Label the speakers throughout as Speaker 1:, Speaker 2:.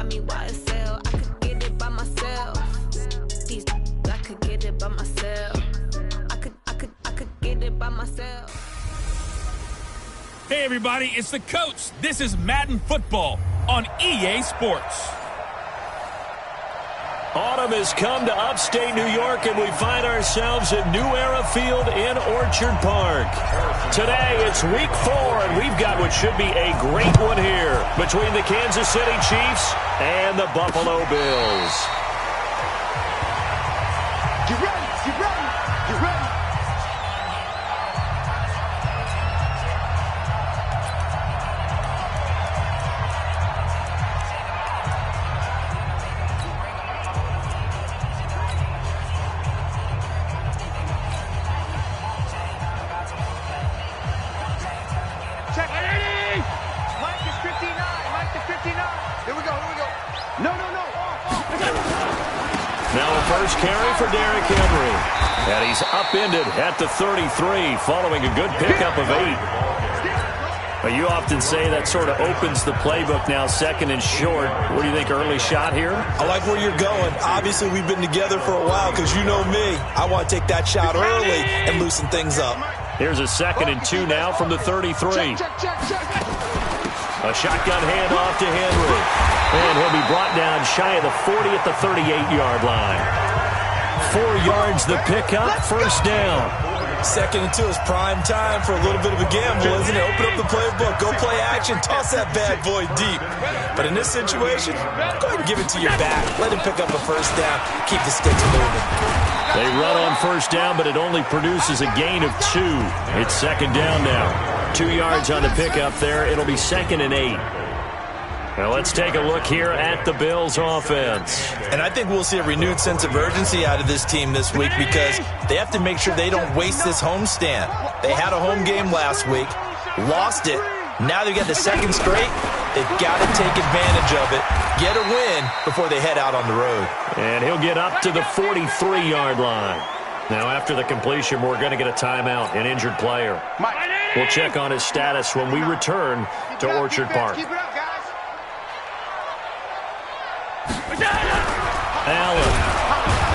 Speaker 1: buy me YSL. I could get it by myself. These I could get it by myself. I could get it by myself.
Speaker 2: Hey everybody, it's the coach. This is Madden Football on EA Sports.
Speaker 3: Autumn has come to upstate New York, and we find ourselves at New Era Field in Orchard Park. Today, it's week 4, and we've got what should be a great one here between the Kansas City Chiefs and the Buffalo Bills.
Speaker 4: Get ready, get ready, get ready.
Speaker 3: First carry for Derrick Henry. And he's upended at the 33 following a good pickup of 8. But you often say that sort of opens the playbook now, second and short. What do you think, early shot here?
Speaker 5: I like where you're going. Obviously, we've been together for a while because you know me. I want to take that shot early and loosen things up.
Speaker 3: Here's a 2nd and 2 now from the 33. A shotgun handoff to Henry. And he'll be brought down shy of the 40 at the 38-yard line. 4 yards the pickup, first down.
Speaker 5: 2nd and 2 is prime time for a little bit of a gamble, isn't it? Open up the playbook, go play action, toss that bad boy deep. But in this situation, go ahead and give it to your back. Let him pick up a first down, keep the sticks moving.
Speaker 3: They run on first down, but it only produces a gain of 2. It's 2nd down now. 2 yards on the pickup there. It'll be 2nd and 8. Now let's take a look here at the Bills offense.
Speaker 5: And I think we'll see a renewed sense of urgency out of this team this week because they have to make sure they don't waste this homestand. They had a home game last week, lost it. Now they've got the 2nd straight. They've got to take advantage of it, get a win before they head out on the road.
Speaker 3: And he'll get up to the 43-yard line. Now after the completion, we're going to get a timeout, an injured player. We'll check on his status when we return to Orchard Park. Allen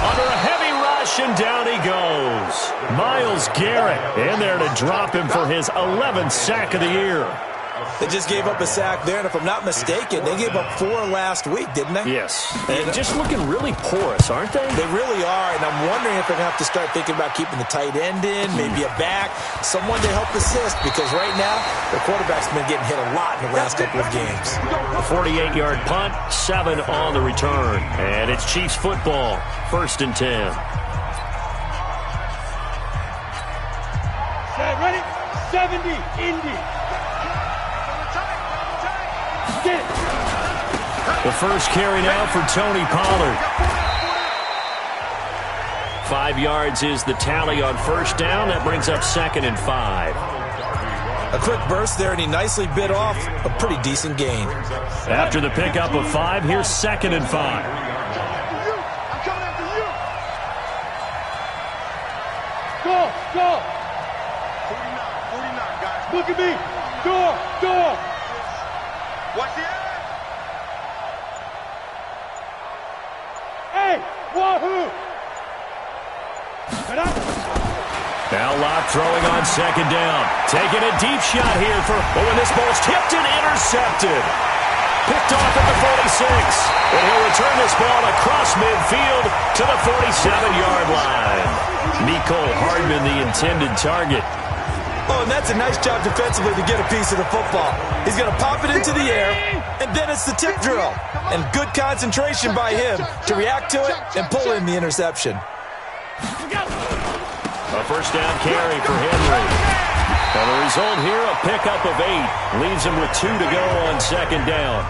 Speaker 3: under a heavy rush, and down he goes. Myles Garrett in there to drop him for his 11th sack of the year.
Speaker 5: They just gave up a sack there, and if I'm not mistaken, they gave up 4 last week, didn't they?
Speaker 3: Yes. And just looking really porous, aren't they?
Speaker 5: They really are, and I'm wondering if they're going to have to start thinking about keeping the tight end in, maybe a back, someone to help assist, because right now, the quarterback's been getting hit a lot in the last couple of games.
Speaker 3: A 48-yard punt, 7 on the return. And it's Chiefs football, 1st and 10.
Speaker 4: Ready? 70, Indy.
Speaker 3: The first carry now for Tony Pollard. 5 yards is the tally on first down. That brings up 2nd and 5.
Speaker 5: A quick burst there, and he nicely bit off a pretty decent gain.
Speaker 3: After the pickup of 5, here's 2nd and 5.
Speaker 4: I'm coming after you. Go. 49, guys. Look at me. Door. Watch the end. Hey, wahoo!
Speaker 3: Now Locke throwing on 2nd down. Taking a deep shot here for, when this ball's tipped and intercepted. Picked off at the 46. And he'll return this ball across midfield to the 47-yard line. Mecole Hardman, the intended target.
Speaker 5: Oh, and that's a nice job defensively to get a piece of the football. He's going to pop it into the air, and then it's the tip drill. And good concentration by him to react to it and pull in the interception.
Speaker 3: A first down carry for Henry. And the result here, a pickup of 8. Leaves him with 2 to go on 2nd down.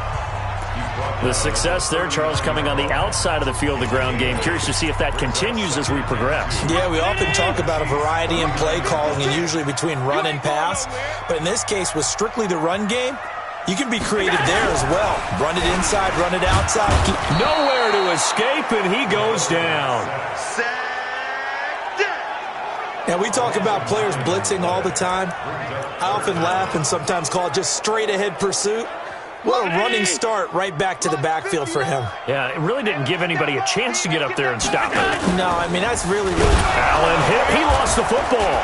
Speaker 3: The success there, Charles, coming on the outside of the field, the ground game. Curious to see if that continues as we progress.
Speaker 5: Yeah, we often talk about a variety in play calling and usually between run and pass. But in this case, with strictly the run game, you can be creative there as well. Run it inside, run it outside.
Speaker 3: Nowhere to escape, and he goes down.
Speaker 5: Now, we talk about players blitzing all the time. I often laugh and sometimes call it just straight-ahead pursuit. What a running start right back to the backfield for him.
Speaker 3: Yeah, it really didn't give anybody a chance to get up there and stop it.
Speaker 5: No, I mean, that's really...
Speaker 3: Allen hit. He lost the football.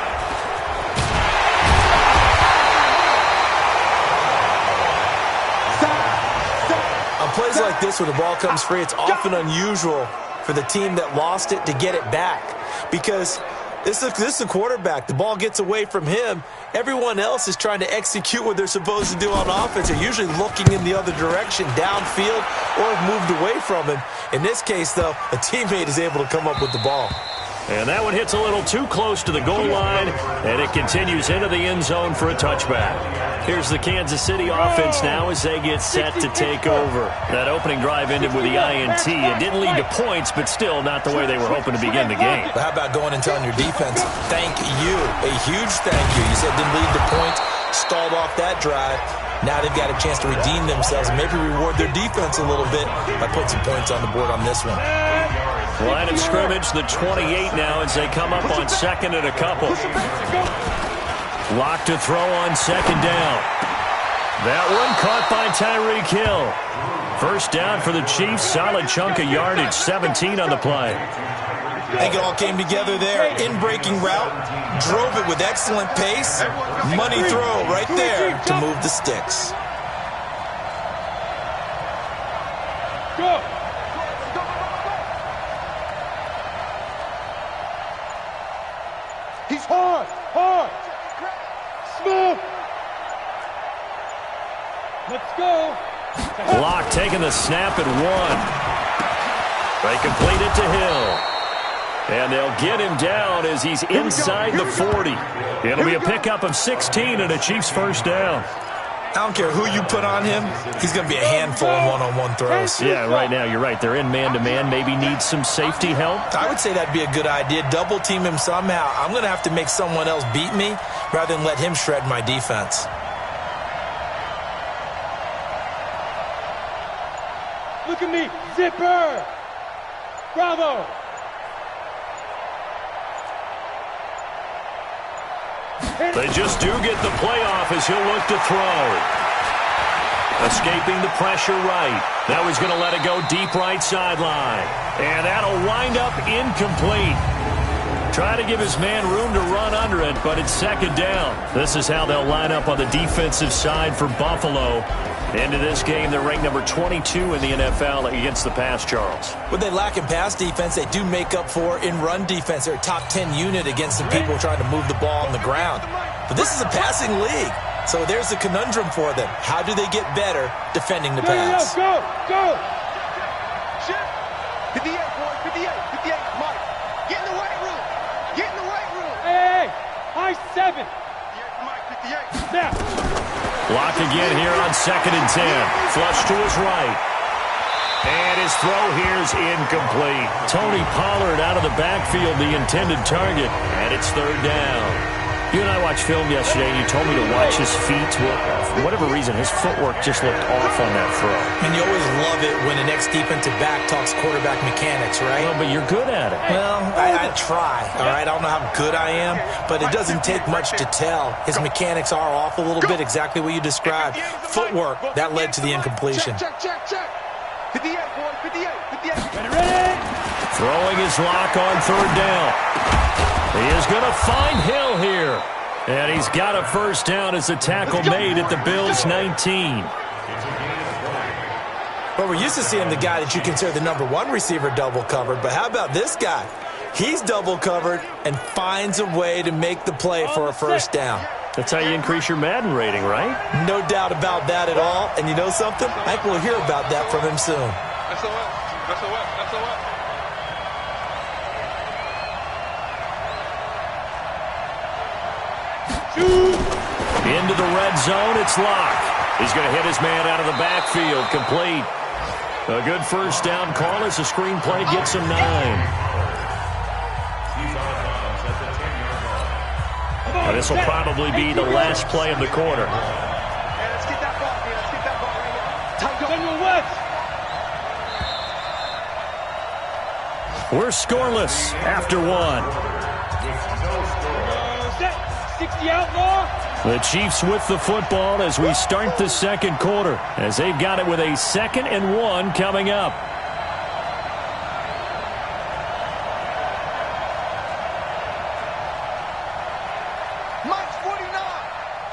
Speaker 5: On plays like this, when the ball comes free, it's often unusual for the team that lost it to get it back. Because this is a quarterback. The ball gets away from him. Everyone else is trying to execute what they're supposed to do on offense. They're usually looking in the other direction, downfield, or moved away from him. In this case, though, a teammate is able to come up with the ball.
Speaker 3: And that one hits a little too close to the goal line, and it continues into the end zone for a touchback. Here's the Kansas City offense now as they get set to take over. That opening drive ended with the INT. It didn't lead to points, but still not the way they were hoping to begin the game.
Speaker 5: But how about going and telling your defense, thank you, a huge thank you. You said it didn't lead to points, stalled off that drive. Now they've got a chance to redeem themselves and maybe reward their defense a little bit by putting some points on the board on this one.
Speaker 3: Line of scrimmage, the 28 now as they come up on second and a couple. Lock to throw on second down. That one caught by Tyreek Hill. First down for the Chiefs. Solid chunk of yardage, 17 on the play.
Speaker 5: I think it all came together there. In-breaking route, drove it with excellent pace. Money throw right there to move the sticks.
Speaker 4: Go! He's hard, smooth. Let's go.
Speaker 3: Lock taking the snap at one. They complete it to Hill. And they'll get him down as he's inside the 40. It'll be a pickup of 16 and a Chiefs first down.
Speaker 5: I don't care who you put on him, he's going to be a handful in one-on-one throws.
Speaker 3: Yeah, right now, you're right. They're in man-to-man. Maybe need some safety help.
Speaker 5: I would say that'd be a good idea. Double team him somehow. I'm going to have to make someone else beat me rather than let him shred my defense.
Speaker 4: Look at me, zipper. Bravo.
Speaker 3: They just do get the playoff as he'll look to throw. Escaping the pressure right. Now he's going to let it go deep right sideline. And that'll wind up incomplete. Try to give his man room to run under it, but it's second down. This is how they'll line up on the defensive side for Buffalo. Into this game, they're ranked number 22 in the NFL against the pass, Charles.
Speaker 5: What they lack in pass defense, they do make up for in run defense. They're a top 10 unit against the people trying to move the ball on the ground. But this is a passing league, so there's a conundrum for them. How do they get better defending the pass?
Speaker 4: Go.
Speaker 6: Shift. 58, boys. 58. Mike, get in the weight room.
Speaker 4: Hey, high 7.
Speaker 6: 58, Mike, 58.
Speaker 4: Now.
Speaker 3: Lock again here on second and 10. Flush to his right. And his throw here is incomplete. Tony Pollard out of the backfield, the intended target. And it's third down. You and I watched film yesterday, and you told me to watch his feet. Well, for whatever reason, his footwork just looked off on that throw.
Speaker 5: And you always love it when the next defensive back talks quarterback mechanics, right?
Speaker 3: Well, but you're good at it.
Speaker 5: Well, I try, all right? I don't know how good I am, but it doesn't take much to tell. His mechanics are off a little bit, exactly what you described. Footwork, that led to the incompletion.
Speaker 6: Check. 58, boys. 58.
Speaker 4: Ready?
Speaker 3: Throwing his Lock on third down. He is going to find Hill here. And he's got a first down as the tackle made at the Bills' 19.
Speaker 5: Well, we're used to seeing the guy that you consider the number one receiver double covered, but how about this guy? He's double covered and finds a way to make the play for a first down.
Speaker 3: That's how you increase your Madden rating, right?
Speaker 5: No doubt about that at all. And you know something? I think we'll hear about that from him soon.
Speaker 6: SOS.
Speaker 3: Into the red zone, it's Lock. He's going to hit his man out of the backfield, complete. A good first down call as the screenplay gets him 9. Now, this will probably be the last play of the quarter.
Speaker 6: Let's get that ball.
Speaker 3: We're scoreless after one.
Speaker 4: 60 outlaw.
Speaker 3: The Chiefs with the football as we start the second quarter, as they've got it with a 2nd and 1 coming up.
Speaker 6: Mike's 49.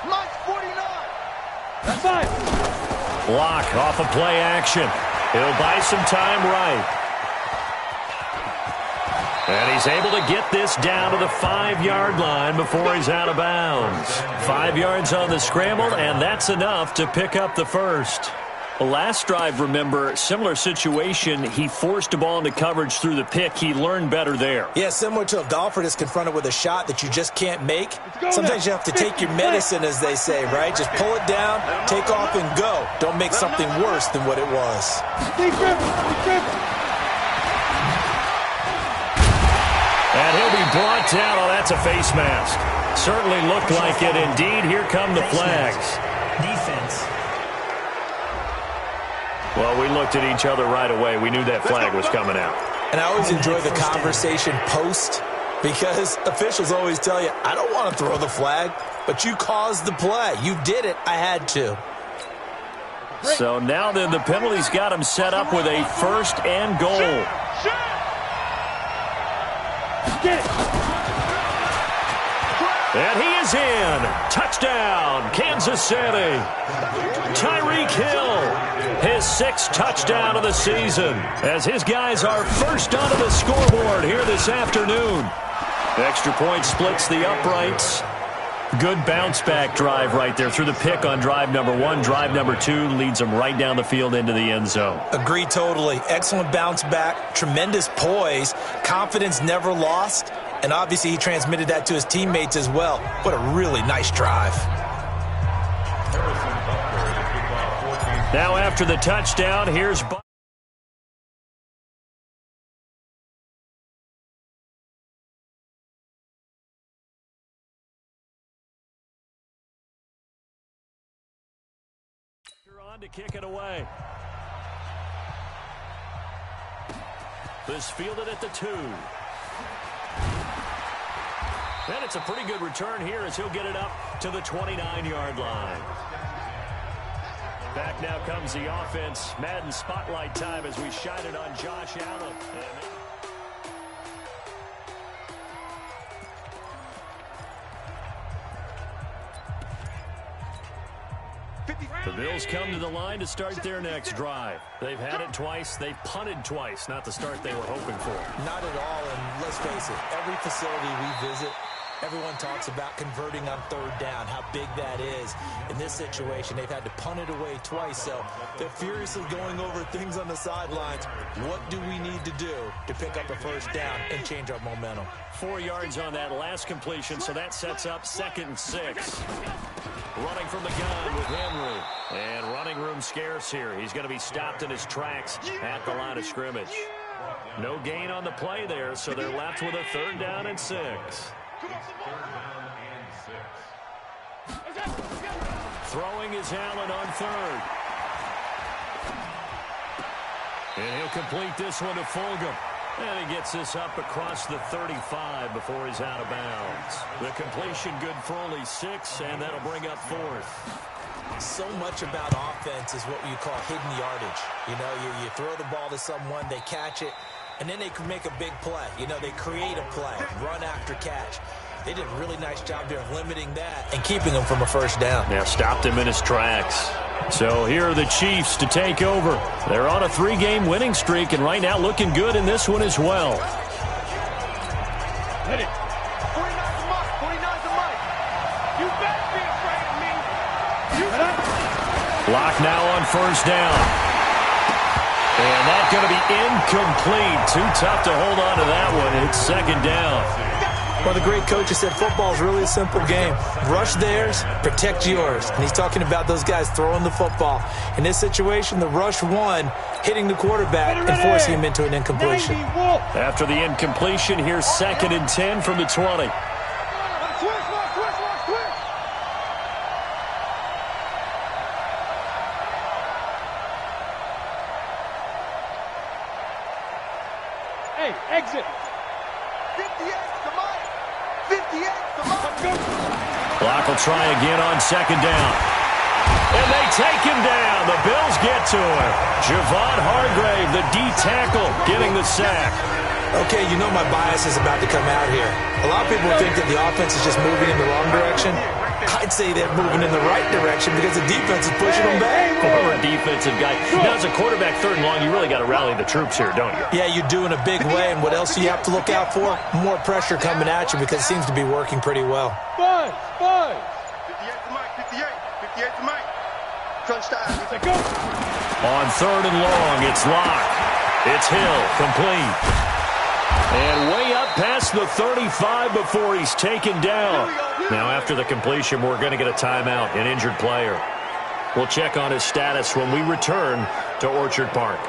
Speaker 6: Mike's 49.
Speaker 4: That's fine.
Speaker 3: Block off of play action. He'll buy some time right. And he's able to get this down to the 5-yard line before he's out of bounds. 5 yards on the scramble, and that's enough to pick up the first. Last drive, remember, similar situation. He forced a ball into coverage through the pick. He learned better there.
Speaker 5: Yeah, similar to a golfer that's confronted with a shot that you just can't make. Sometimes you have to take your medicine, as they say, right? Just pull it down, take off, and go. Don't make something worse than what it was.
Speaker 3: And he'll be brought down. Oh, that's a face mask. Certainly looked like it. Indeed, here come the flags.
Speaker 7: Defense.
Speaker 3: Well, we looked at each other right away. We knew that flag was coming out.
Speaker 5: And I always enjoy the conversation post, because officials always tell you, I don't want to throw the flag, but you caused the play. You did it. I had to.
Speaker 3: So now then, the penalty's got him set up with a 1st and goal.
Speaker 4: Get it.
Speaker 3: And he is in. Touchdown, Kansas City. Tyreek Hill, his 6th touchdown of the season, as his guys are first onto the scoreboard here this afternoon. Extra point splits the uprights. Good bounce-back drive right there through the pick on drive number 1. Drive number 2 leads them right down the field into the end zone.
Speaker 5: Agree totally. Excellent bounce back, tremendous poise, confidence never lost, and obviously he transmitted that to his teammates as well. What a really nice drive.
Speaker 3: Now after the touchdown, here's on to kick it away. This fielded at the 2. And it's a pretty good return here as he'll get it up to the 29-yard line. Back now comes the offense. Madden spotlight time as we shine it on Josh Allen. The Bills come to the line to start their next drive. They've had it twice. They've punted twice. Not the start they were hoping for.
Speaker 5: Not at all, and let's face it, every facility we visit, everyone talks about converting on 3rd down, how big that is. In this situation, they've had to punt it away twice, so they're furiously going over things on the sidelines. What do we need to do to pick up a 1st down and change our momentum?
Speaker 3: 4 yards on that last completion, so that sets up 2nd and 6. Running from the gun with Henry. And running room scarce here. He's going to be stopped in his tracks at the line of scrimmage. No gain on the play there, so they're left with a 3rd down and 6. Throwing is Allen on 3rd. And he'll complete this one to Fulgham. And he gets this up across the 35 before he's out of bounds. The completion good for only 6, and that'll bring up 4th.
Speaker 5: So much about offense is what you call hidden yardage. You know, you throw the ball to someone, they catch it, and then they can make a big play. You know, they create a play, run after catch. They did a really nice job there of limiting that and keeping him from a 1st down.
Speaker 3: Yeah, stopped him in his tracks. So here are the Chiefs to take over. They're on a 3-game winning streak, and right now looking good in this one as well.
Speaker 4: Hit it.
Speaker 6: 49's the Mike. 49's the Mike. You better be afraid of me.
Speaker 3: Lock now on 1st down. And that's going to be incomplete. Too tough to hold on to that one. It's 2nd down.
Speaker 5: Well, the great coach has said football is really a simple game. Rush theirs, protect yours. And he's talking about those guys throwing the football. In this situation, the rush one, hitting the quarterback and forcing him into an incompletion.
Speaker 3: After the incompletion, here's 2nd and 10 from the 20.
Speaker 4: Hey, exit.
Speaker 6: 58's the Mike. 58's the Mike.
Speaker 3: Locke will try again on second down. And they take him down. The Bills get to him. Javon Hargrave, the D-tackle, getting the sack.
Speaker 5: Okay, you know my bias is about to come out here. A lot of people think that the offense is just moving in the wrong direction. I'd say they're moving in the right direction because the defense is pushing them back.
Speaker 3: Former defensive guy. Now, as a quarterback, third and long, you really got to rally the troops here, don't you?
Speaker 5: Yeah, you do in a big way. And what else do you have to look out for? More pressure coming at you because it seems to be working pretty well.
Speaker 6: 58 to Mike, 58 to Mike. Crunch time. Go.
Speaker 3: On third and long, it's Locke. It's Hill, complete. And way up past the 35 before he's taken down. Now, after the completion, we're going to get a timeout, an injured player. We'll check on his status when we return to Orchard Park.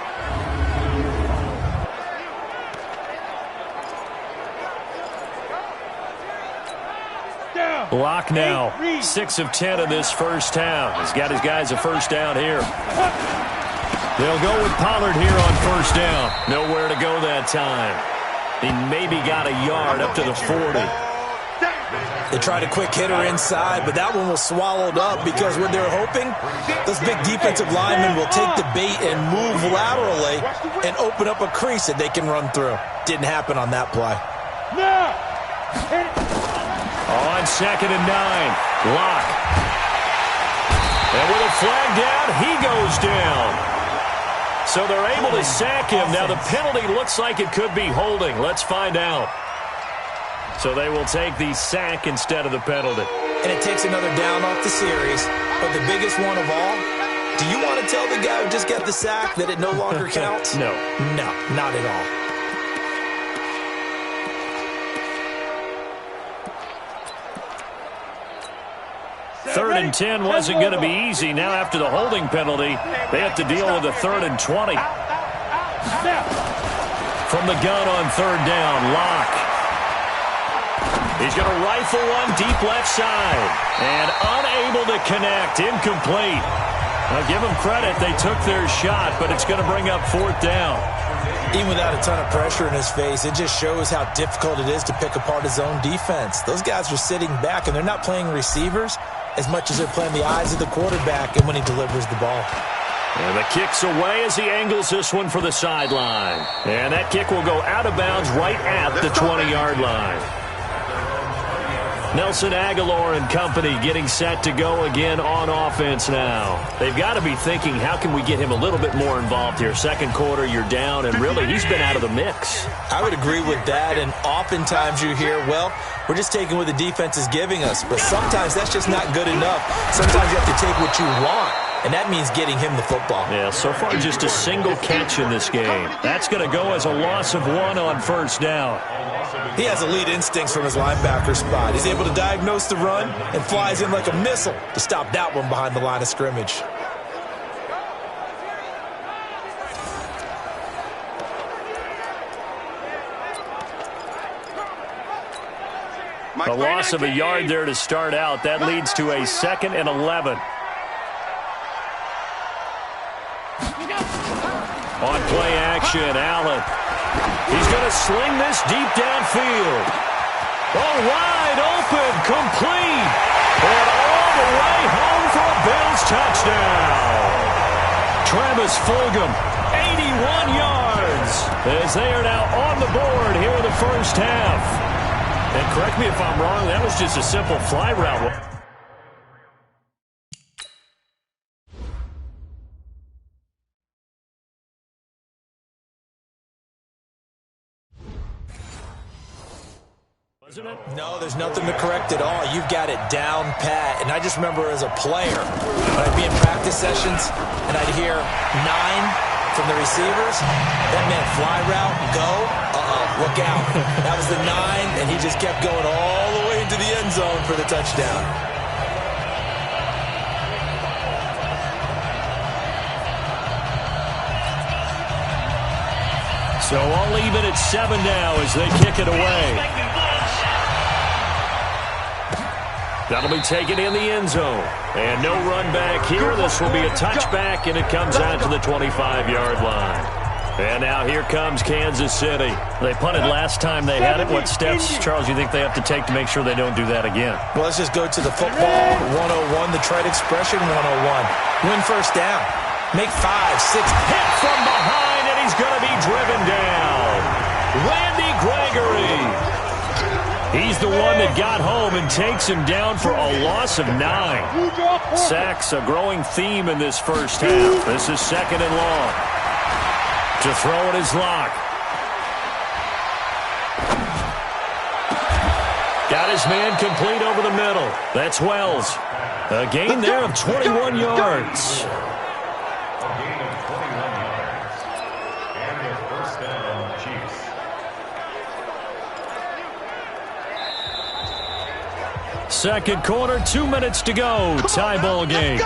Speaker 3: Locke now, 6 of 10 in this first half. He's got his guys a first down here. They'll go with Pollard here on first down. Nowhere to go that time. He maybe got a yard up to the 40.
Speaker 5: They tried a quick hitter inside, but that one was swallowed up because what they're hoping, those big defensive linemen will take the bait and move laterally and open up a crease that they can run through. Didn't happen on that play.
Speaker 3: On second and 9, Locke. And with a flag down, he goes down. So they're able to sack him. Now the penalty looks like it could be holding. Let's find out. So they will take the sack instead of the penalty.
Speaker 5: And it takes another down off the series. But the biggest one of all, do you want to tell the guy who just got the sack that it no longer counts?
Speaker 3: No.
Speaker 5: No, not at all.
Speaker 3: Third and 10 wasn't going to be easy. Now after the holding penalty, they have to deal with a third and 20. From the gun on third down, Locke. He's going to rifle one deep left side. And unable to connect. Incomplete. Now give them credit. They took their shot, but it's going to bring up fourth down.
Speaker 5: Even without a ton of pressure in his face, it just shows how difficult it is to pick apart his own defense. Those guys are sitting back, and they're not playing receivers as much as they're playing the eyes of the quarterback and when he delivers the ball.
Speaker 3: And the kick's away as he angles this one for the sideline. And that kick will go out of bounds right at the 20-yard line. Nelson Aguilar and company getting set to go again on offense now. They've got to be thinking, how can we get him a little bit more involved here? Second quarter, you're down, and really, he's been out of the mix.
Speaker 5: I would agree with that, and oftentimes you hear, well, we're just taking what the defense is giving us. But sometimes that's just not good enough. Sometimes you have to take what you want, and that means getting him the football.
Speaker 3: Yeah, so far just a single catch in this game. That's going to go as a loss of 1 on first down.
Speaker 5: He has elite instincts from his linebacker spot. He's able to diagnose the run and flies in like a missile to stop that one behind the line of scrimmage.
Speaker 3: A loss of a yard there to start out. That leads to a 2nd and 11. On play action, Allen. He's going to sling this deep downfield. Oh, wide open, complete. And all the way home for a Bills touchdown. Travis Fulgham, 81 yards. As they are now on the board here in the first half. And correct me if I'm wrong, that was just a simple fly route.
Speaker 5: No, there's nothing to correct at all. You've got it down pat. And I just remember as a player, when I'd be in practice sessions and I'd hear 9 from the receivers, that meant fly route, go, look out. That was the 9, and he just kept going all the way into the end zone for the touchdown.
Speaker 3: So I'll leave it at 7 now as they kick it away. That'll be taken in the end zone. And no run back here. This will be a touchback, and it comes out to the 25-yard line. And now here comes Kansas City. They punted last time they had it. What steps, Charles, you think they have to take to make sure they don't do that again?
Speaker 5: Well, let's just go to the football 101, the trade expression 101. Win first down. Make 5, 6.
Speaker 3: Hit from behind, and he's going to be driven down. Randy Gregory. He's the one that got home and takes him down for a loss of 9. Sacks, a growing theme in this first half. This is 2nd and long. To throw it is Locke. Got his man complete over the middle. That's Wells. A gain there of 21 yards. Second quarter, 2 minutes to go. Tie ball game.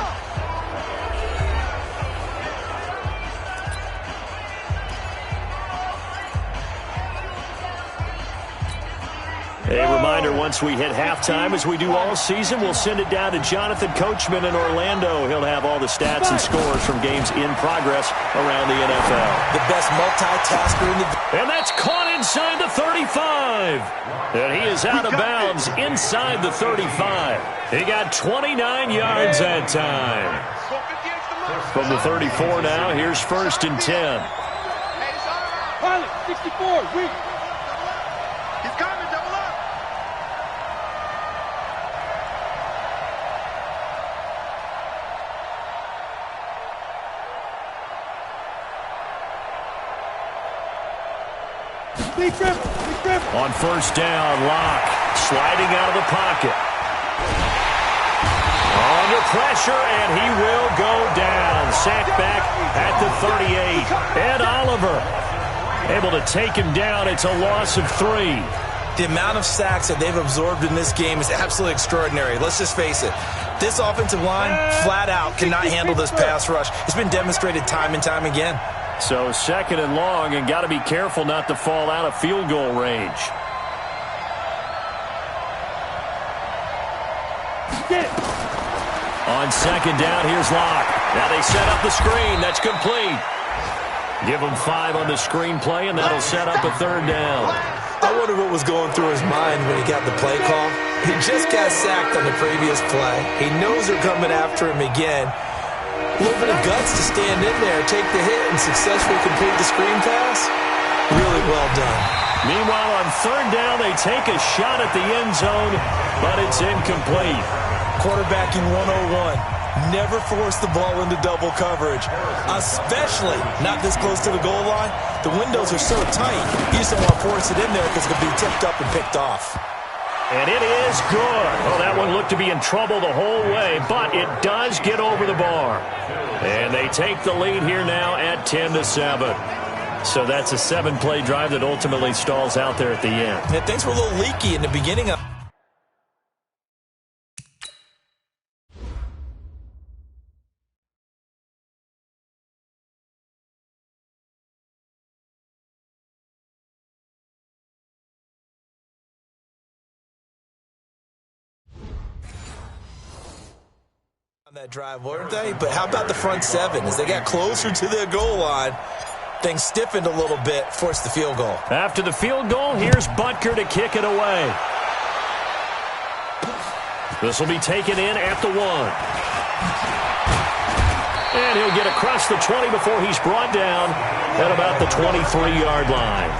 Speaker 3: A reminder, once we hit halftime, as we do all season, we'll send it down to Jonathan Coachman in Orlando. He'll have all the stats and scores from games in progress around the NFL.
Speaker 5: The best multitasker in the...
Speaker 3: And that's caught inside the 35. And he is out of bounds inside the 35. He got 29 yards that time. From the 34 now, here's 1st and 10.
Speaker 4: Pilot, 64, weak.
Speaker 6: He's coming, double up.
Speaker 4: Big dribble, big dribble.
Speaker 3: On 1st down, Locke sliding out of the pocket. Under pressure, and he will go down. Sacked back at the 38. Ed Oliver able to take him down. It's a loss of 3.
Speaker 5: The amount of sacks that they've absorbed in this game is absolutely extraordinary. Let's just face it. This offensive line, flat out, cannot handle this pass rush. It's been demonstrated time and time again.
Speaker 3: So 2nd and long, and got to be careful not to fall out of field goal range. On 2nd down, here's Locke. Now they set up the screen. That's complete. Give him 5 on the screen play, and that'll set up a 3rd down.
Speaker 5: I wonder what was going through his mind when he got the play call. He just got sacked on the previous play. He knows they're coming after him again. A little bit of guts to stand in there, take the hit, and successfully complete the screen pass. Really well done.
Speaker 3: Meanwhile, on 3rd down, they take a shot at the end zone, but it's incomplete.
Speaker 5: Quarterbacking 101. Never force the ball into double coverage, especially not this close to the goal line. The windows are so tight, you just don't want to force it in there because it could be tipped up and picked off.
Speaker 3: And it is good. Well, that one looked to be in trouble the whole way, but it does get over the bar. And they take the lead here now at 10-7. So that's a 7-play drive that ultimately stalls out there at the end.
Speaker 5: Yeah, things were a little leaky in the beginning of... that drive, weren't they? But how about the front 7? As they got closer to their goal line, things stiffened a little bit, forced the field goal.
Speaker 3: After the field goal, here's Butker to kick it away. This will be taken in at the 1. And he'll get across the 20 before he's brought down at about the 23-yard line.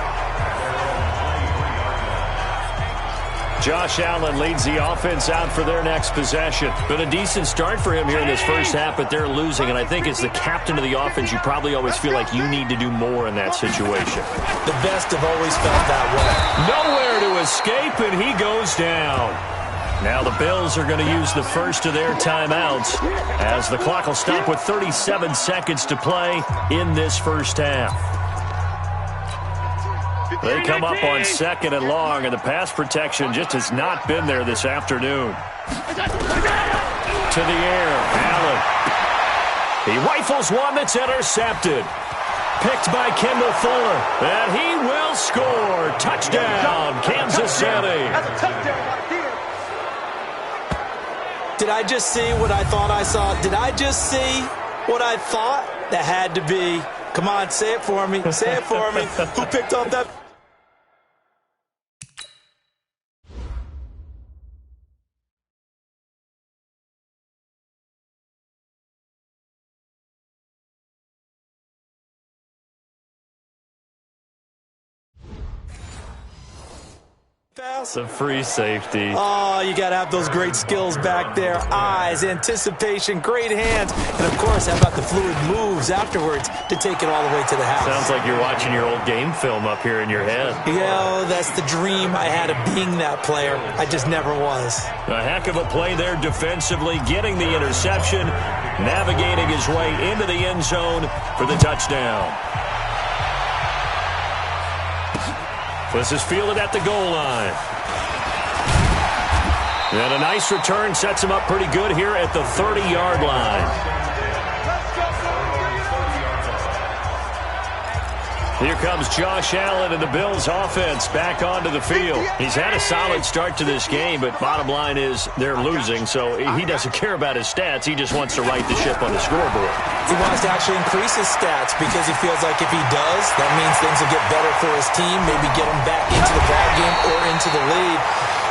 Speaker 3: Josh Allen leads the offense out for their next possession. Been a decent start for him here in this first half, but they're losing. And I think as the captain of the offense, you probably always feel like you need to do more in that situation.
Speaker 5: The best have always felt that way.
Speaker 3: Nowhere to escape, and he goes down. Now the Bills are going to use the first of their timeouts as the clock will stop with 37 seconds to play in this first half. They come up on 2nd and long, and the pass protection just has not been there this afternoon. To the air, Allen. He rifles one that's intercepted. Picked by Kendall Fuller, and he will score. Touchdown, Kansas City.
Speaker 5: Did I just see what I thought I saw? Did I just see what I thought? That had to be Come on, say it for me. Say it for me. Who picked off that?
Speaker 3: Some free safety.
Speaker 5: Oh, you got to have those great skills back there. Eyes, anticipation, great hands. And, of course, how about the fluid moves afterwards to take it all the way to the house?
Speaker 3: Sounds like you're watching your old game film up here in your head.
Speaker 5: Yeah, that's the dream I had of being that player. I just never was.
Speaker 3: A heck of a play there defensively, getting the interception, navigating his way into the end zone for the touchdown. This is fielded at the goal line. And a nice return sets him up pretty good here at the 30-yard line. Here comes Josh Allen and the Bills offense back onto the field. He's had a solid start to this game, but bottom line is they're losing, so he doesn't care about his stats. He just wants to right the ship on the scoreboard.
Speaker 5: He wants to actually increase his stats because he feels like if he does, that means things will get better for his team, maybe get him back into the ballgame or into the lead.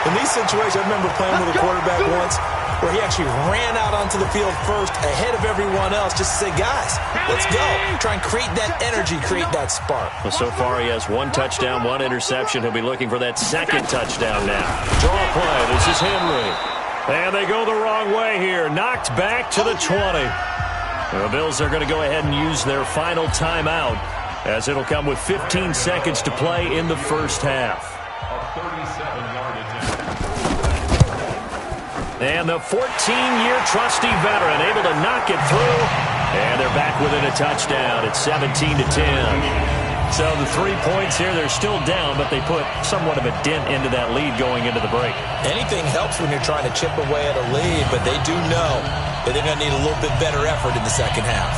Speaker 5: In these situations, I remember playing with a quarterback once where he actually ran out onto the field first ahead of everyone else just to say, guys, let's go. Try and create that energy, create that spark.
Speaker 3: Well, so far he has 1 touchdown, 1 interception. He'll be looking for that second touchdown now. Draw play. This is Henry. And they go the wrong way here. Knocked back to the 20. The Bills are going to go ahead and use their final timeout as it'll come with 15 seconds to play in the first half. And the 14-year trusty veteran able to knock it through. And they're back within a touchdown. It's 17-10. So the 3 points here, they're still down, but they put somewhat of a dent into that lead going into the break.
Speaker 5: Anything helps when you're trying to chip away at a lead, but they do know that they're going to need a little bit better effort in the second half.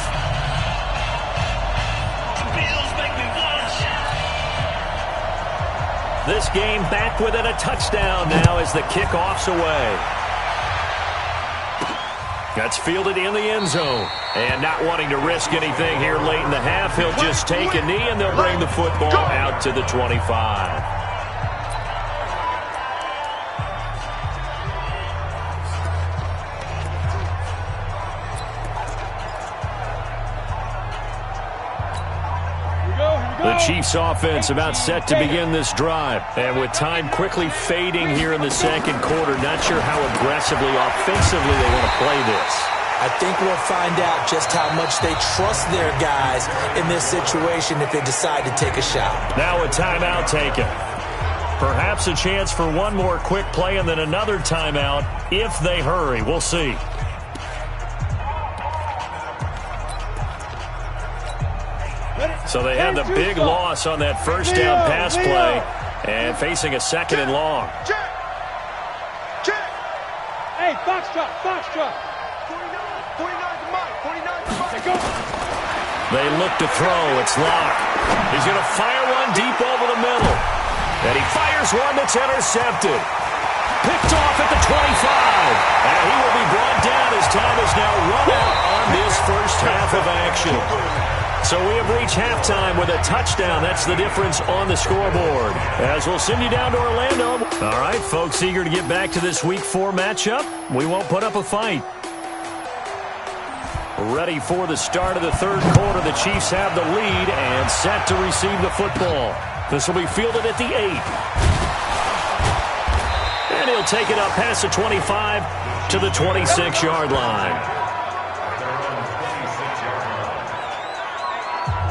Speaker 3: This game back within a touchdown now as the kickoff's away. That's fielded in the end zone. And not wanting to risk anything here late in the half, he'll just take a knee and they'll bring the football out to the 25. The Chiefs offense about set to begin this drive. And with time quickly fading here in the second quarter, not sure how aggressively, offensively they want to play this.
Speaker 5: I think we'll find out just how much they trust their guys in this situation if they decide to take a shot.
Speaker 3: Now a timeout taken. Perhaps a chance for one more quick play and then another timeout if they hurry. We'll see. So they had the big loss on that first down pass play and facing a second and long.
Speaker 4: Hey, Foxtrot, Foxtrot.
Speaker 6: 49 to Mike, 49 to Mike.
Speaker 4: Go.
Speaker 3: They look to throw. It's Locke. He's going to fire one deep over the middle. And he fires one that's intercepted. Picked off at the 25. And he will be brought down as time is now run out on this first half of action. So we have reached halftime with a touchdown. That's the difference on the scoreboard. As we'll send you down to Orlando. All right, folks, eager to get back to this Week 4 matchup. We won't put up a fight. Ready for the start of the third quarter. The Chiefs have the lead and set to receive the football. This will be fielded at the 8. And he'll take it up past the 25 to the 26-yard line.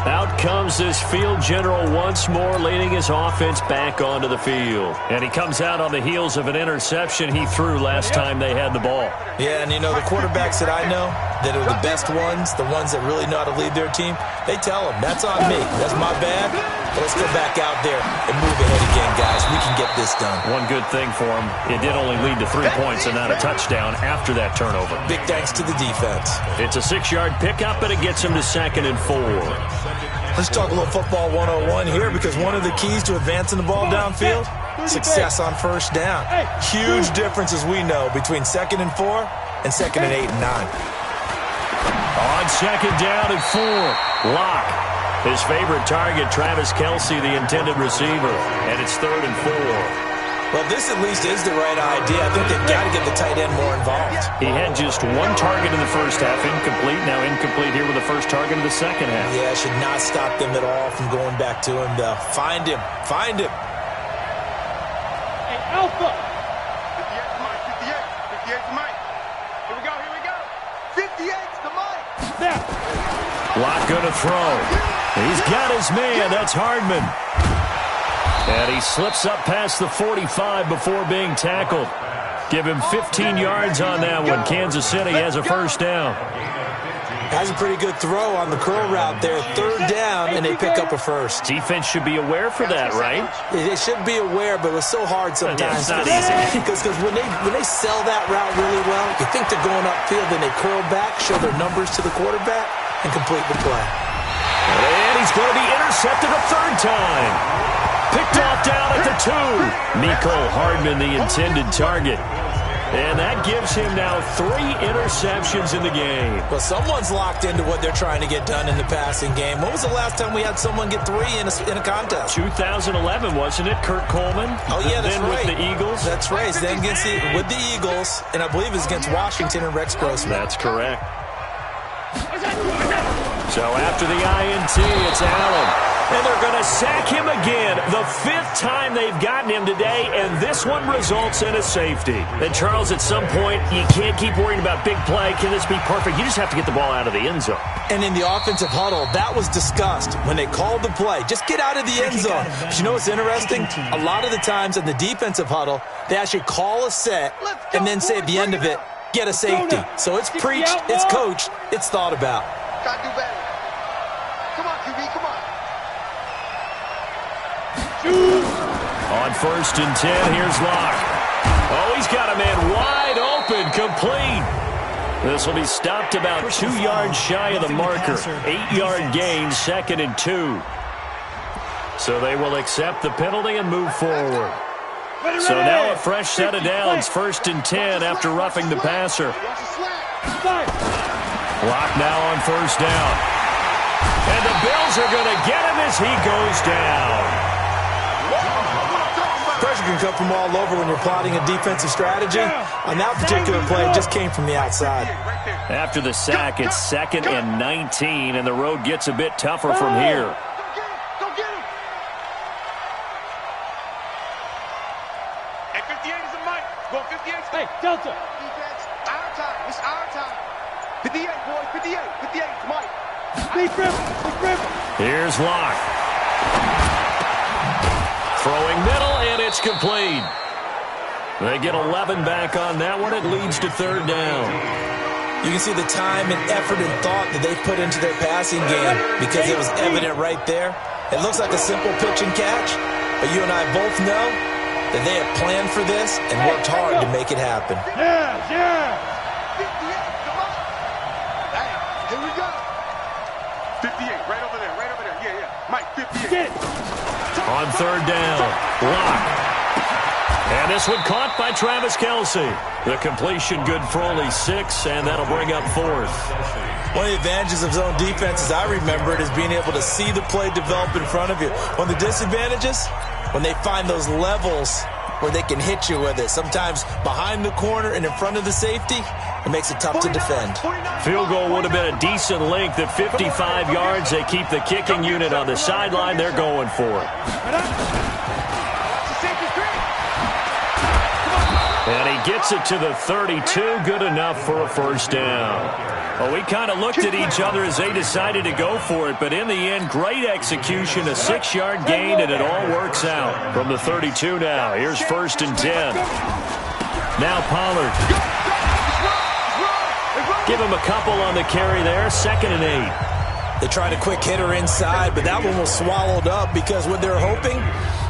Speaker 3: Out comes this field general once more, leading his offense back onto the field. And he comes out on the heels of an interception he threw last time they had the ball.
Speaker 5: Yeah, and you know, the quarterbacks that I know that are the best ones, the ones that really know how to lead their team, they tell them, that's on me. That's my bad. But let's go back out there and move ahead again, guys. We can get this done.
Speaker 3: One good thing for him, it did only lead to 3 points and not a touchdown after that turnover.
Speaker 5: Big thanks to the defense.
Speaker 3: It's a 6-yard pickup, and it gets him to 2nd and 4.
Speaker 5: Let's talk a little football 101 here, because one of the keys to advancing the ball downfield, success on first down. Huge difference, as we know, between 2nd and 4 and 2nd and 8 and 9.
Speaker 3: On 2nd down and 4, Locke His favorite target, Travis Kelce, the intended receiver. And it's 3rd and 4.
Speaker 5: Well, this at least is the right idea. I think they've got to get the tight end more involved.
Speaker 3: He had just 1 target in the first half, incomplete. Now incomplete here with the first target of the second half.
Speaker 5: Yeah, it should not stop them at all from going back to him, though. Find him. Find him.
Speaker 4: Hey, Alpha.
Speaker 6: 58 to Mike. 58 to Mike. Here we go. Here we go. 58 to Mike.
Speaker 4: There.
Speaker 3: Lock going to throw. He's got his man. That's Hardman. And he slips up past the 45 before being tackled. Give him 15 yards on that one. Kansas City has a first down.
Speaker 5: That's a pretty good throw on the curl route there. 3rd down, and they pick up a first.
Speaker 3: Defense should be aware for that, right?
Speaker 5: They should be aware, but it's so hard sometimes.
Speaker 3: Yeah, it's not easy.
Speaker 5: Because when they sell that route really well, you think they're going upfield, then they curl back, show their numbers to the quarterback, and complete the play.
Speaker 3: And he's going to be intercepted a 3rd time. Picked off down at the 2. Mecole Hardman, the intended target. And that gives him now 3 interceptions in the game.
Speaker 5: Well, someone's locked into what they're trying to get done in the passing game. When was the last time we had someone get 3 in a contest?
Speaker 3: 2011, wasn't it? Kurt Coleman?
Speaker 5: Oh, yeah, that's
Speaker 3: then
Speaker 5: right.
Speaker 3: With the Eagles?
Speaker 5: That's right. Then with the Eagles, and I believe it's against Washington and Rex Grossman.
Speaker 3: That's correct. So after the INT, it's Allen. And they're going to sack him again. The 5th time they've gotten him today, and this one results in a safety. And, Charles, at some point, you can't keep worrying about big play. Can this be perfect? You just have to get the ball out of the end zone.
Speaker 5: And in the offensive huddle, that was discussed when they called the play. Just get out of the end zone. But you know what's interesting? A lot of the times in the defensive huddle, they actually call a set and then say at the end of it, get a safety. So it's preached, it's coached, it's thought about.
Speaker 6: Gotta do better. Come on, QB, come on.
Speaker 3: On 1st and 10, here's Locke. Oh, he's got a man wide open, complete. This will be stopped about 2 yards shy of the marker. 8-yard gain, 2nd and 2. So they will accept the penalty and move forward. So now a fresh set of downs, 1st and 10 after roughing the passer. Locke now on 1st down. And the Bills are going to get him as he goes down.
Speaker 5: Pressure can come from all over when you're plotting a defensive strategy. On that particular play, it just came from the outside.
Speaker 3: After the sack, it's 2nd and 19, and the road gets a bit tougher from here.
Speaker 6: Go get him. Hey, 58 is a Mike. Go 58.
Speaker 4: Hey, Delta.
Speaker 6: Defense, our time. It's our time. 58, boys. 58. 58 is Mike.
Speaker 4: Big river.
Speaker 3: Here's Locke. Throwing middle, and it's complete. They get 11 back on that one. It leads to 3rd down.
Speaker 5: You can see the time and effort and thought that they put into their passing game because it was evident right there. It looks like a simple pitch and catch, but you and I both know that they have planned for this and worked hard to make it happen.
Speaker 4: Yeah.
Speaker 6: 58, come on. Hey, here we go. 58, right over there. Yeah. Mike, 58.
Speaker 4: Get it.
Speaker 3: On 3rd down, Locke. And this one caught by Travis Kelce. The completion good for only 6, and that'll bring up 4th.
Speaker 5: One of the advantages of zone defense, as I remember it, is being able to see the play develop in front of you. One of the disadvantages, when they find those levels where they can hit you with it. Sometimes behind the corner and in front of the safety, it makes it tough to defend.
Speaker 3: Field goal would have been a decent length at 55 yards. They keep the kicking unit on the sideline. They're going for it. And he gets it to the 32. Good enough for a first down. Well, we kind of looked at each other as they decided to go for it, but in the end, great execution, a 6-yard gain, and it all works out. From the 32 now, here's 1st and 10. Now Pollard. Give him a couple on the carry there, 2nd and 8.
Speaker 5: They tried a quick hitter inside, but that one was swallowed up because what they're hoping,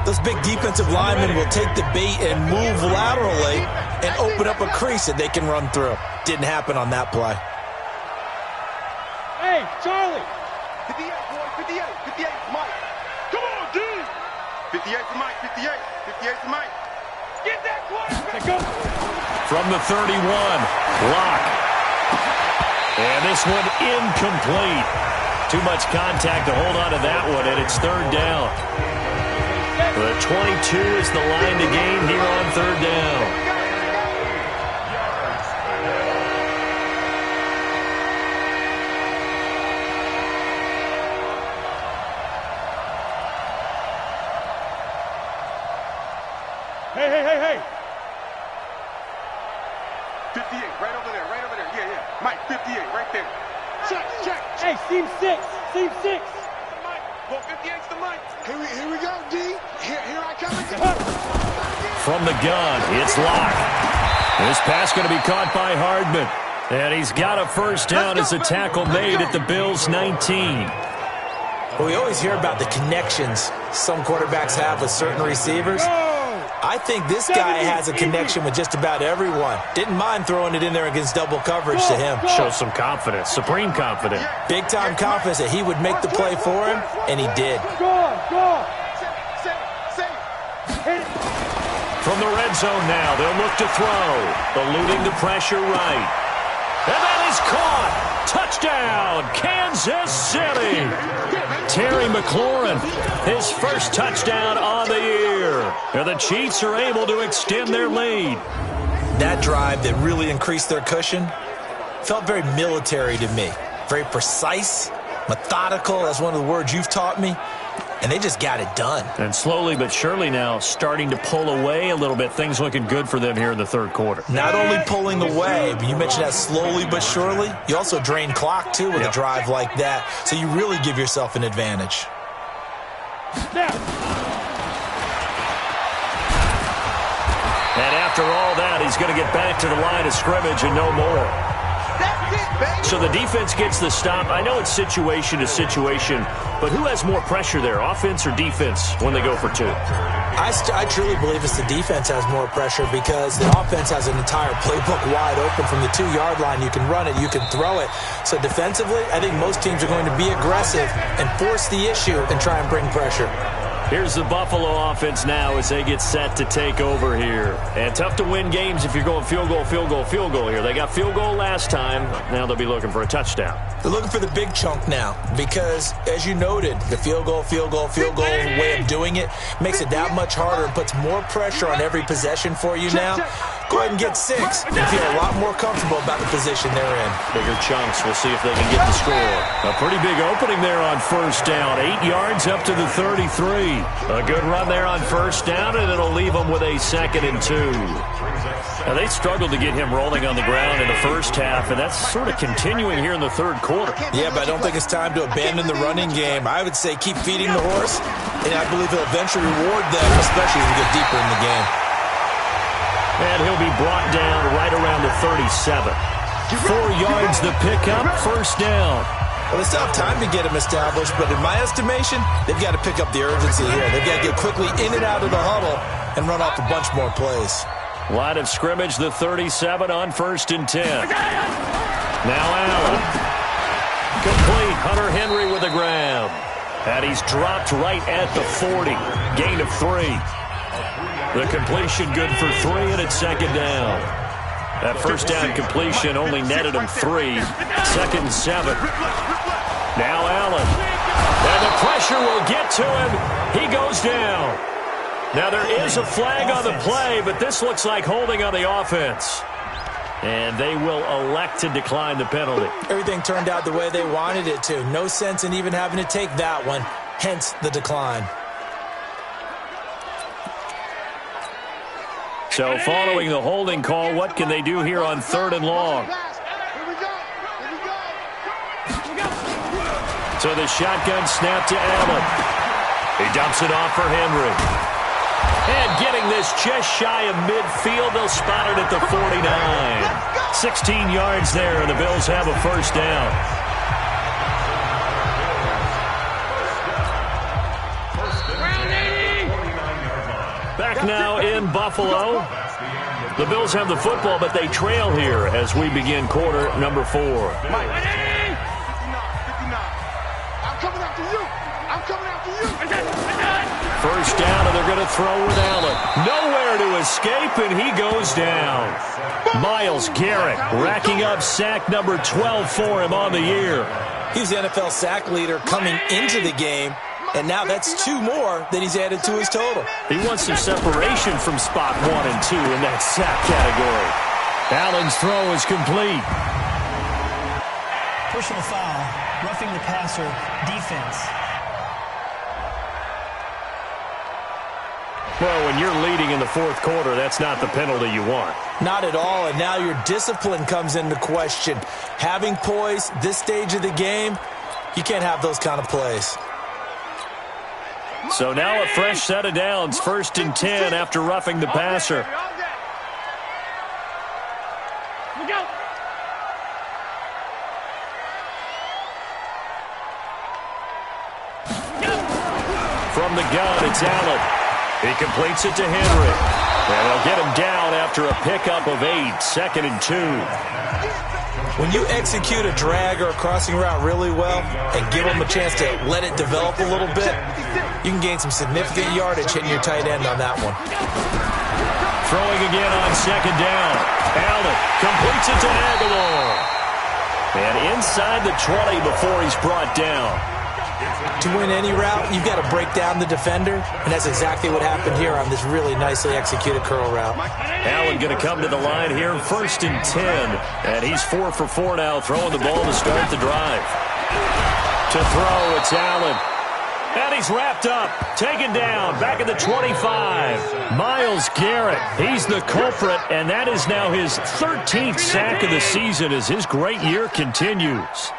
Speaker 5: those big defensive linemen will take the bait and move laterally and open up a crease that they can run through. Didn't happen on that play.
Speaker 4: Hey, Charlie.
Speaker 6: 58, boy. 58. 58 is Mike. Come on, D. 58 for Mike. 58. 58 for Mike. Get that quarterback.
Speaker 4: Go.
Speaker 3: From the 31, Locke. And this one incomplete. Too much contact to hold on to that one, and it's third down. The 22 is the line to gain here on third down.
Speaker 4: Hey.
Speaker 6: 58, right over there. Yeah. Mike, 58, right there. Check.
Speaker 4: Hey, seam 6.
Speaker 6: Well, 58's the Mike.
Speaker 7: Here we go, D. Here I come again.
Speaker 3: From the gun, it's Locke. This pass going to be caught by Hardman. And he's got a first down as a tackle made at the Bills' 19.
Speaker 5: Well, we always hear about the connections some quarterbacks have with certain receivers. I think this guy has a connection with just about everyone. Didn't mind throwing it in there against double coverage to him.
Speaker 3: Shows some confidence, supreme confidence.
Speaker 5: Big-time confidence that he would make the play for him, and he did.
Speaker 4: Go.
Speaker 3: From the red zone now, they'll look to throw. Eluding the pressure right. And that is caught. Touchdown, Kansas City. Terry McLaurin, his first touchdown on the year. And the Chiefs are able to extend their lead.
Speaker 5: That drive that really increased their cushion felt very military to me. Very precise, methodical. That's one of the words you've taught me. And they just got it done.
Speaker 3: And slowly but surely now starting to pull away a little bit. Things looking good for them here in the third quarter.
Speaker 5: Not only pulling away, but you mentioned that slowly but surely. You also drain clock, too, with a drive like that. So you really give yourself an advantage.
Speaker 3: And after all that, he's going to get back to the line of scrimmage and no more. So the defense gets the stop. I know it's situation to situation, but who has more pressure there, offense or defense, when they go for two?
Speaker 5: I truly believe it's the defense has more pressure because the offense has an entire playbook wide open from the 2-yard line. You can run it, you can throw it. So defensively, I think most teams are going to be aggressive and force the issue and try and bring pressure.
Speaker 3: Here's the Buffalo offense now as they get set to take over here. And tough to win games if you're going field goal here. They got field goal last time. Now they'll be looking for a touchdown.
Speaker 5: They're looking for the big chunk now because, as you noted, the field goal way of doing it makes it that much harder and puts more pressure on every possession for you now. Go ahead and get 6 and feel a lot more comfortable about the position they're in.
Speaker 3: Bigger chunks. We'll see if they can get the score. A pretty big opening there on first down. 8 yards up to the 33. A good run there on first down, and it'll leave them with a 2nd and 2. Now, they struggled to get him rolling on the ground in the first half, and that's sort of continuing here in the third quarter.
Speaker 5: Yeah, but I don't think it's time to abandon the running game. I would say keep feeding the horse, and I believe he'll eventually reward them, especially as we get deeper in the game.
Speaker 3: And he'll be brought down right around the 37. 4 yards the pickup, first down.
Speaker 5: Well, they still have time to get him established, but in my estimation, they've got to pick up the urgency here. They've got to get quickly in and out of the huddle and run off a bunch more plays.
Speaker 3: Line of scrimmage, the 37 on 1st and 10. Now Allen. Complete. Hunter Henry with the grab. And he's dropped right at the 40. Gain of 3. The completion good for 3, and it's 2nd down. That first down completion only netted him 3. 2nd and 7. Now Allen. And the pressure will get to him. He goes down. Now there is a flag on the play, but this looks like holding on the offense. And they will elect to decline the penalty.
Speaker 5: Everything turned out the way they wanted it to. No sense in even having to take that one. Hence the decline.
Speaker 3: So following the holding call, what can they do here on 3rd and long? So the shotgun snap to Allen. He dumps it off for Henry. And getting this just shy of midfield, they'll spot it at the 49. 16 yards there, and the Bills have a first down. Back now in Buffalo. The Bills have the football, but they trail here as we begin quarter number 4.
Speaker 7: I'm coming after you. I'm coming after you.
Speaker 3: First down, and they're going to throw with Allen. Nowhere to escape, and he goes down. Myles Garrett racking up sack number 12 for him on the year.
Speaker 5: He's the NFL sack leader coming into the game, and now that's 2 more that he's added to his total.
Speaker 3: He wants some separation from spot 1 and 2 in that sack category. Allen's throw is complete.
Speaker 8: Personal foul, roughing the passer, defense.
Speaker 3: Well, when you're leading in the fourth quarter, that's not the penalty you want.
Speaker 5: Not at all, and now your discipline comes into question. Having poise this stage of the game, you can't have those kind of plays.
Speaker 3: So now a fresh set of downs, 1st and 10 after roughing the passer. From the gun, it's Allen. He completes it to Henry. And they'll get him down after a pickup of 8, 2nd and 2.
Speaker 5: When you execute a drag or a crossing route really well and give them a chance to let it develop a little bit, you can gain some significant yardage hitting your tight end on that one.
Speaker 3: Throwing again on 2nd down. Allen completes it to Aguilar. And inside the 20 before he's brought down.
Speaker 5: To win any route, you've got to break down the defender, and that's exactly what happened here on this really nicely executed curl route.
Speaker 3: Allen going to come to the line here, 1st and 10. And he's 4 for 4 now, throwing the ball to start the drive. To throw, it's Allen. And he's wrapped up, taken down, back at the 25. Myles Garrett, he's the culprit, and that is now his 13th sack of the season as his great year continues.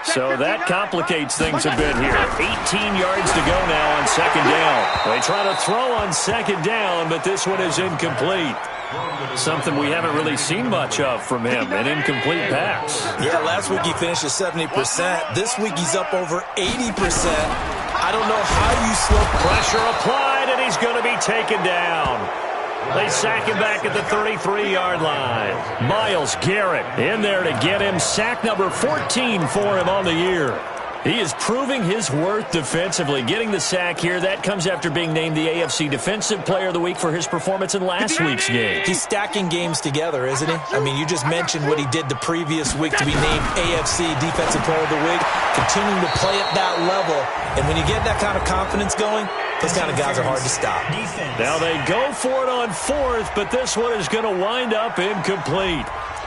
Speaker 3: So that complicates things a bit here. 18 yards to go now on 2nd down. They try to throw on 2nd down, but this one is incomplete. Something we haven't really seen much of from him, an incomplete pass.
Speaker 5: Yeah, last week he finished at 70%. This week he's up over 80%. I don't know how you slow.
Speaker 3: Pressure applied, and he's going to be taken down. They sack him back at the 33-yard line. Myles Garrett in there to get him. Sack number 14 for him on the year. He is proving his worth defensively. Getting the sack here, that comes after being named the AFC Defensive Player of the Week for his performance in last week's game.
Speaker 5: He's stacking games together, isn't he? I mean, you just mentioned what he did the previous week to be named AFC Defensive Player of the Week. Continuing to play at that level. And when you get that kind of confidence going, those kind of guys are hard to stop.
Speaker 3: Now they go for it on 4th, but this one is going to wind up incomplete.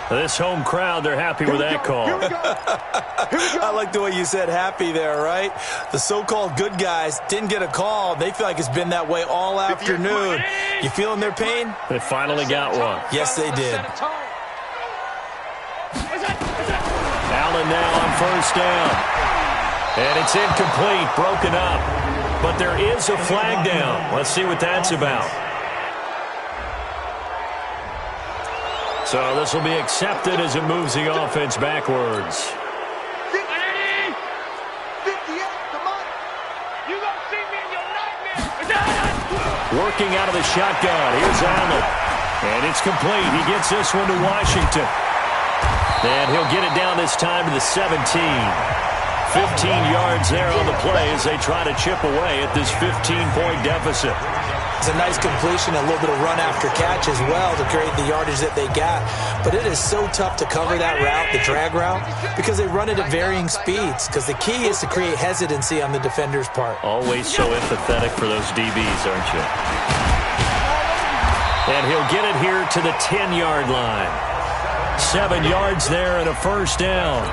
Speaker 3: This home crowd, they're happy with that call.
Speaker 5: I like the way you said happy there, right? The so-called good guys didn't get a call. They feel like it's been that way all afternoon. You feeling their pain?
Speaker 3: They finally got one.
Speaker 5: Yes, they did.
Speaker 3: Allen now on 1st down. And it's incomplete, broken up. But there is a flag down. Let's see what that's about. So this will be accepted as it moves the offense backwards. Working out of the shotgun. Here's Allen. And it's complete. He gets this one to Washington. And he'll get it down this time to the 17. 15 yards there on the play as they try to chip away at this 15-point deficit.
Speaker 5: It's a nice completion, a little bit of run after catch as well to create the yardage that they got. But it is so tough to cover that route, the drag route, because they run it at varying speeds. Because the key is to create hesitancy on the defender's part.
Speaker 3: Always so empathetic for those DBs, aren't you? And he'll get it here to the 10-yard line. 7 yards there and a 1st down.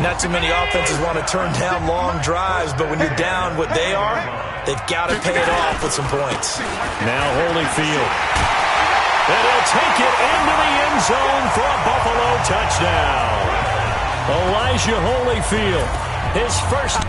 Speaker 5: Not too many offenses want to turn down long drives, but when you're down what they are, they've got to pay it off with some points.
Speaker 3: Now Holyfield. And he'll take it into the end zone for a Buffalo touchdown. Elijah Holyfield, his first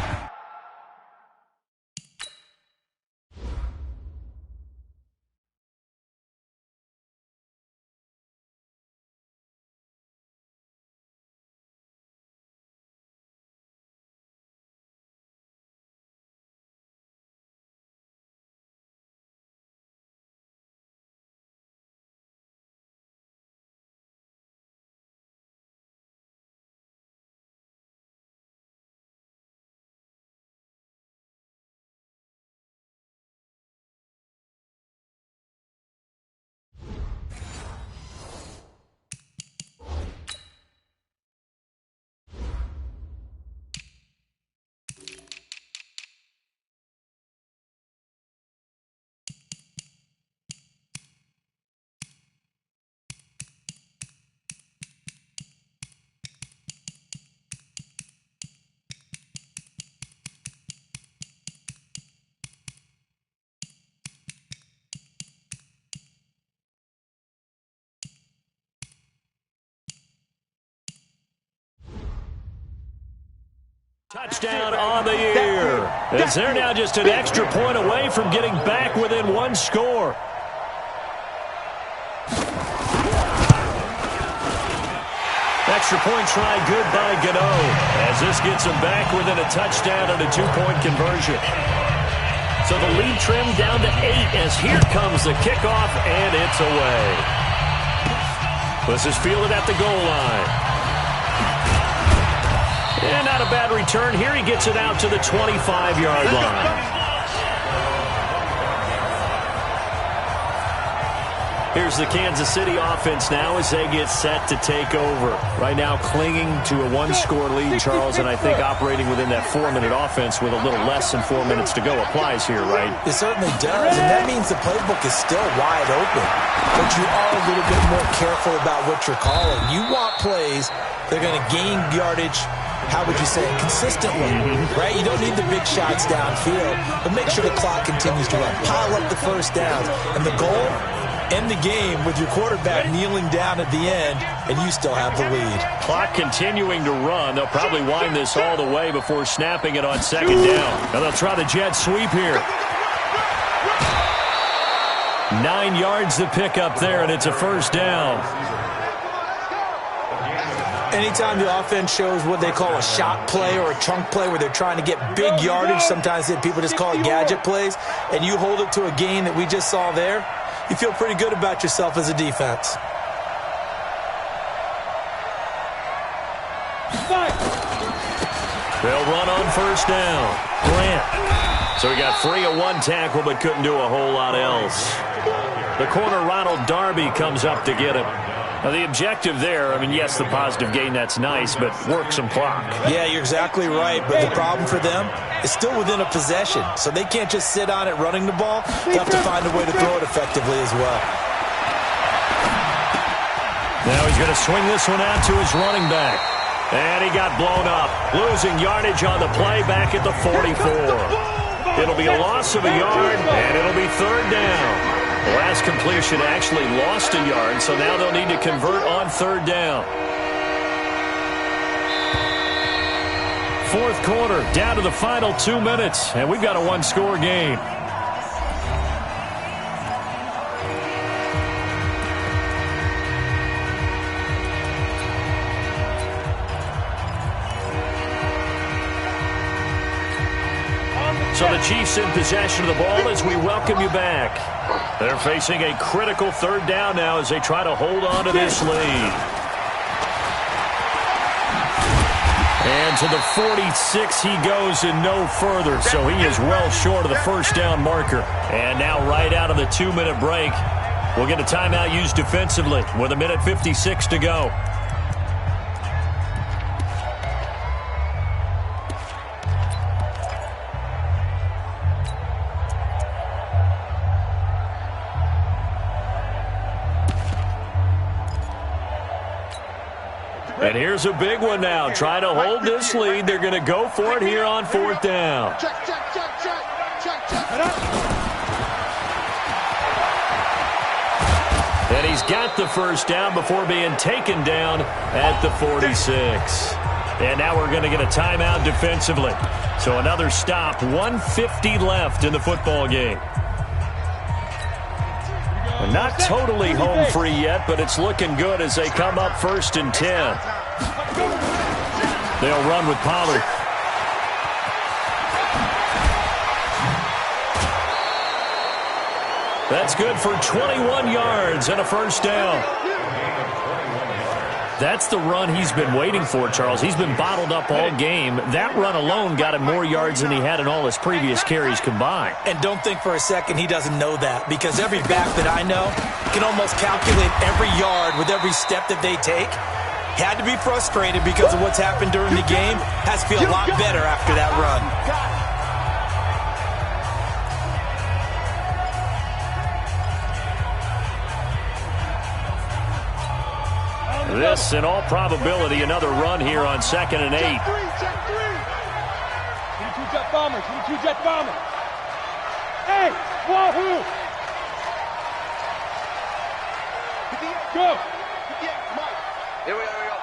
Speaker 3: Touchdown on the year. As they're now just an extra point away from getting back within one score. Extra point try good by Gano, as this gets them back within a touchdown and a two-point conversion. So the lead trimmed down to 8 as here comes the kickoff, and it's away. This is fielded at the goal line. And not a bad return. Here he gets it out to the 25-yard line. Here's the Kansas City offense now as they get set to take over. Right now clinging to a one-score lead, Charles, and I think operating within that 4-minute offense with a little less than 4 minutes to go applies here, right?
Speaker 5: It certainly does, and that means the playbook is still wide open. But you are a little bit more careful about what you're calling. You want plays that are going to gain yardage, how would you say it, consistently, right? You don't need the big shots downfield, but make sure the clock continues to run. Pile up the first downs. And the goal, end the game with your quarterback kneeling down at the end, and you still have the lead. Clock continuing to run. They'll probably wind this all the way before snapping it on second down. Now they'll try the jet sweep here. 9 yards to pick up there, and it's a first down. Anytime the offense shows what they call a shot play or a chunk play where they're trying to get big yardage, sometimes people just call it gadget plays, and you hold it to a gain that we just saw there, you feel pretty good about yourself as a defense. They'll run on first down. Grant. So he got free of one tackle but couldn't do a whole lot else. The corner, Ronald Darby, comes up to get him. Now, the objective there, I mean, yes, the positive gain, that's nice, but work some clock. Yeah, you're exactly right, but the problem for them is still within a possession, so they can't just sit on it running the ball. They have to find a way to throw it effectively as well. Now he's going to swing this one out to his running back. And he got blown up, losing yardage on the play back at the 44. It'll be a loss of a yard, and it'll be third down. The last completion actually lost a yard, so now they'll need to convert on third down. Fourth quarter, down to the final 2 minutes, and we've got a one-score game. So the Chiefs in possession of the ball as we welcome you back. They're facing a critical third down now as they try to hold on to this lead. And to the 46 he goes and no further, so he is well short of the first down marker. And now right out of the 2-minute break, we'll get a timeout used defensively with 1:56 to go. And here's a big one now. Try to hold this lead. They're going to go for it here on fourth down. And he's got the first down before being taken down at the 46. And now we're going to get a timeout defensively. So another stop. 1:50 left in the football game. Not totally home free yet, but it's looking good as they come up 1st and 10. They'll run with Pollard. That's good for 21 yards and a first down. That's the run he's been waiting for, Charles. He's been bottled up all game. That run alone got him more yards than he had in all his previous carries combined. And don't think for a second he doesn't know that, because every back that I know can almost calculate every yard with every step that they take. Had to be frustrated because of what's happened during the game. Has to feel a lot better after that run. This, in all probability, another run here on 2nd and 8.
Speaker 4: Check three. Give me 2 jet bombers. Hey, wahoo! Go!
Speaker 6: 58 to Mike. Here we go.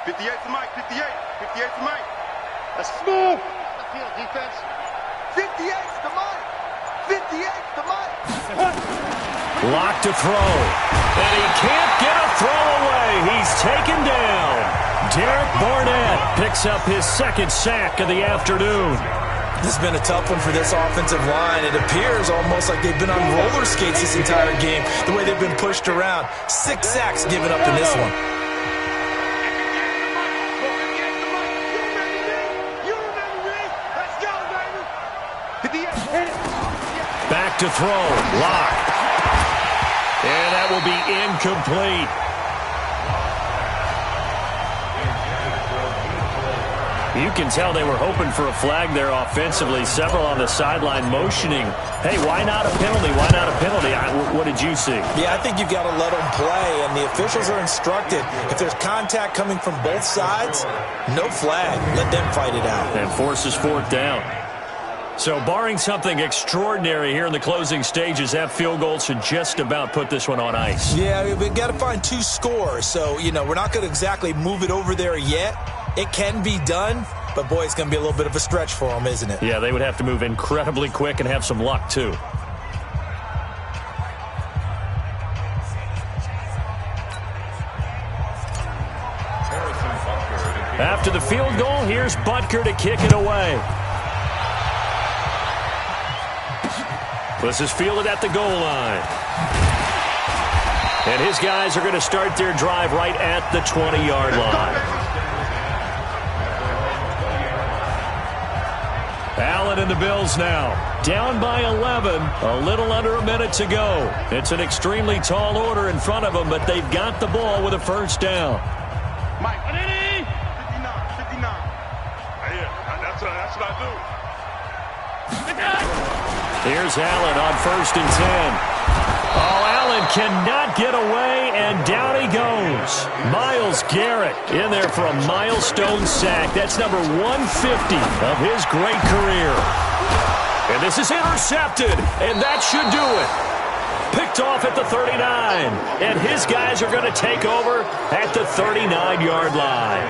Speaker 6: 58 to Mike. 58 to Mike. That's smooth. Field defense. 58's the money. 58's the money.
Speaker 3: Locked to throw. And he can't get a throw away. He's taken down. Derek Barnett picks up his second sack of the afternoon.
Speaker 5: This has been a tough one for this offensive line. It appears almost like they've been on roller skates this entire game, the way they've been pushed around. 6 sacks given up in this one.
Speaker 3: Back to throw. Lock. And that will be incomplete. You can tell they were hoping for a flag there offensively. Several on the sideline motioning. Hey, why not a penalty? Why not a penalty? What did you see?
Speaker 5: Yeah, I think you've got to let them play, and the officials are instructed. If there's contact coming from both sides, no flag. Let them fight it out.
Speaker 3: And forces 4th down. So barring something extraordinary here in the closing stages, that field goal should just about put this one on ice.
Speaker 5: Yeah, we've got to find 2 scores. So, we're not going to exactly move it over there yet. It can be done, but, boy, it's going to be a little bit of a stretch for them, isn't it?
Speaker 3: Yeah, they would have to move incredibly quick and have some luck, too. After the field goal, here's Butker to kick it away. This is fielded at the goal line. And his guys are going to start their drive right at the 20-yard line. Allen and the Bills now. Down by 11. A little under a minute to go. It's an extremely tall order in front of them, but they've got the ball with a first down.
Speaker 6: Mike, 59. That's what I do.
Speaker 3: Here's Allen on 1st and 10. Oh, Allen cannot get away, and down he goes. Myles Garrett in there for a milestone sack. That's number 150 of his great career. And this is intercepted, and that should do it. Picked off at the 39, and his guys are going to take over at the 39-yard line.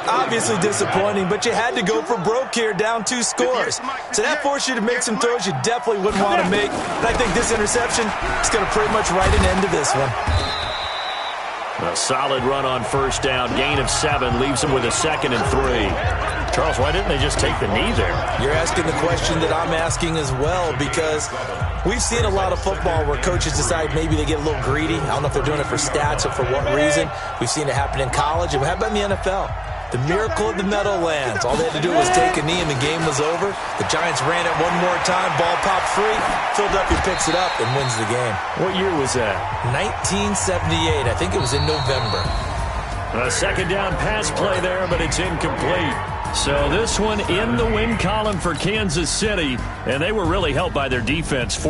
Speaker 5: Obviously disappointing, but you had to go for broke here, down 2 scores. So that forced you to make some throws you definitely wouldn't want to make. And I think this interception is going to pretty much write an end to this one.
Speaker 3: A solid run on first down. Gain of 7 leaves them with a 2nd and 3. Charles, why didn't they just take the knee there?
Speaker 5: You're asking the question that I'm asking as well, because we've seen a lot of football where coaches decide maybe they get a little greedy. I don't know if they're doing it for stats or for what reason. We've seen it happen in college, and how about in the NFL? The miracle of the Meadowlands. All they had to do was take a knee and the game was over. The Giants ran it one more time. Ball popped free. Philadelphia picks it up and wins the game.
Speaker 3: What year was that?
Speaker 5: 1978. I think it was in November.
Speaker 3: A 2nd down pass play there, but it's incomplete. So this one in the win column for Kansas City, and they were really helped by their defense.